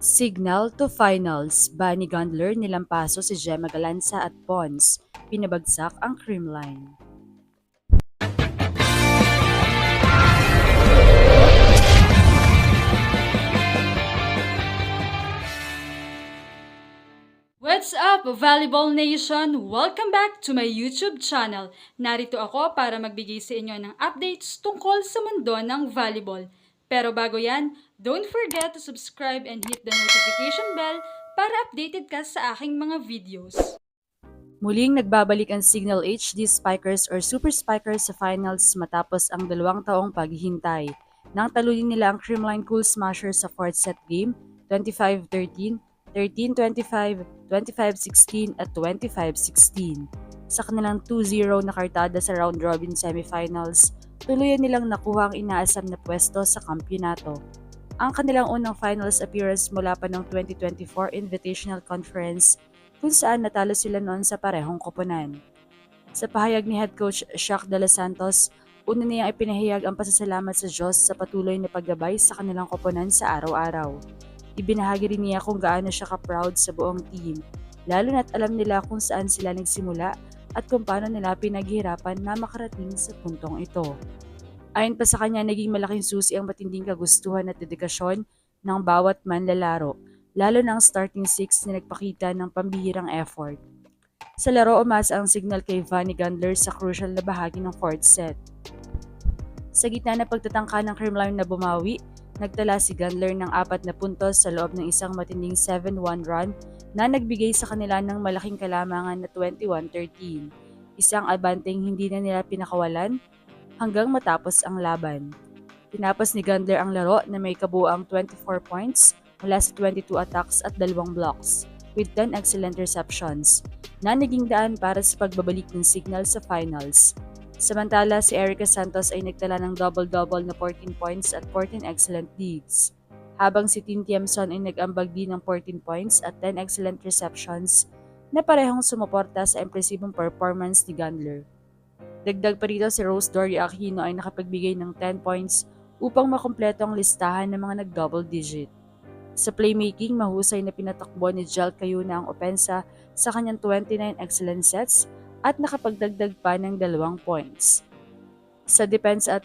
Signal to finals, Bunny Gundler nilampaso si Gemma Galanza at Pons, pinabagsak ang creamline. What's up, Volleyball Nation? Welcome back to my YouTube channel. Narito ako para magbigay sa inyo ng updates tungkol sa mundo ng volleyball. Pero bago yan, don't forget to subscribe and hit the notification bell para updated ka sa aking mga videos. Muling nagbabalik ang Signal HD Spikers or Super Spikers sa finals matapos ang 2 taong paghihintay. Nang talunin nila ang Creamline Cool Smashers sa 4th set game, 25-13, 13-25, 25-16 at 25-16. Sa kanilang 2-0 na kartada sa round-robin semifinals, tuluyan nilang nakuha ang inaasam na pwesto sa kampyonato. Ang kanilang unang finals appearance mula pa ng 2024 Invitational Conference kung saan natalo sila noon sa parehong koponan. Sa pahayag ni head coach Shaq De Los Santos, una niyang ipinahayag ang pasasalamat sa Diyos sa patuloy na paggabay sa kanilang koponan sa araw-araw. Ibinahagi rin niya kung gaano siya ka-proud sa buong team, lalo na't alam nila kung saan sila nagsimula at kung paano nila pinaghihirapan na makarating sa puntong ito. Ayon pa sa kanya, naging malaking susi ang matinding kagustuhan at dedikasyon ng bawat manlalaro, lalo na ang starting six na nagpakita ng pambihirang effort. Sa laro, umasa ang signal kay Bunny Gundler sa crucial na bahagi ng 4th set. Sa gitna ng pagtatangka ng Creamline na bumawi, nagtala si Gundler ng 4 na puntos sa loob ng isang matinding 7-1 run na nagbigay sa kanila ng malaking kalamangan na 21-13. Isang abanteng hindi na nila pinakawalan hanggang matapos ang laban. Tinapos ni Gundler ang laro na may kabuuang 24 points mula sa 22 attacks at 2 blocks, with 10 excellent receptions, na naging daan para sa pagbabalik ng Signal sa finals. Samantala, si Erica Santos ay nagtala ng double-double na 14 points at 14 excellent digs, habang si Tin Tiamson ay nag-ambag din ng 14 points at 10 excellent receptions na parehong sumuporta sa impresibong performance ni Gundler. Dagdag pa rito si Rose Doria Aquino ay nakapagbigay ng 10 points upang makumpleto ang listahan ng mga nag-double digit. Sa playmaking, mahusay na pinatakbo ni Jel Cayuna ang opensa sa kanyang 29 excellent sets at nakapagdagdag pa ng 2 points. Sa defense at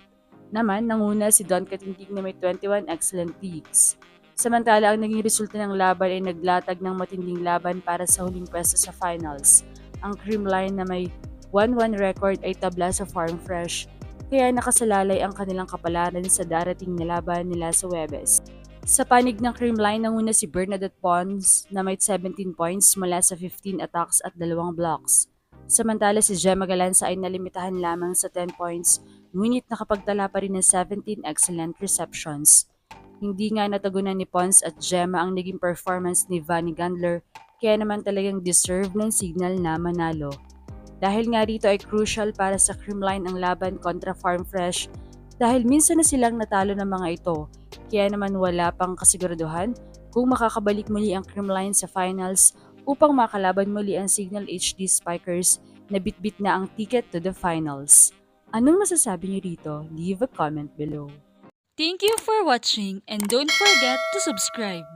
naman, nanguna si Don Katintig na may 21 excellent digs. Samantala, ang naging resulta ng laban ay naglatag ng matinding laban para sa huling pwesto sa finals. Ang Creamline na may 1-1 record ay tabla sa Farm Fresh, kaya nakasalalay ang kanilang kapalaran sa darating na laban nila sa Webes. Sa panig ng Creamline, nanguna si Bernadette Pons na may 17 points mula sa 15 attacks at 2 blocks. Samantala si Gemma Galanza ay nalimitahan lamang sa 10 points, ngunit nakapagtala pa rin ng 17 excellent receptions. Hindi nga natagunan ni Pons at Gemma ang naging performance ni Bunny Gundler, kaya naman talagang deserve ng Signal na manalo. Dahil nga rito ay crucial para sa Creamline ang laban kontra Farm Fresh dahil minsan na silang natalo ng mga ito, kaya naman wala pang kasiguraduhan kung makakabalik muli ang Creamline sa finals upang makalaban muli ang Signal HD Spikers na bitbit na ang ticket to the finals. Anong masasabi niyo rito? Leave a comment below. Thank you for watching and don't forget to subscribe.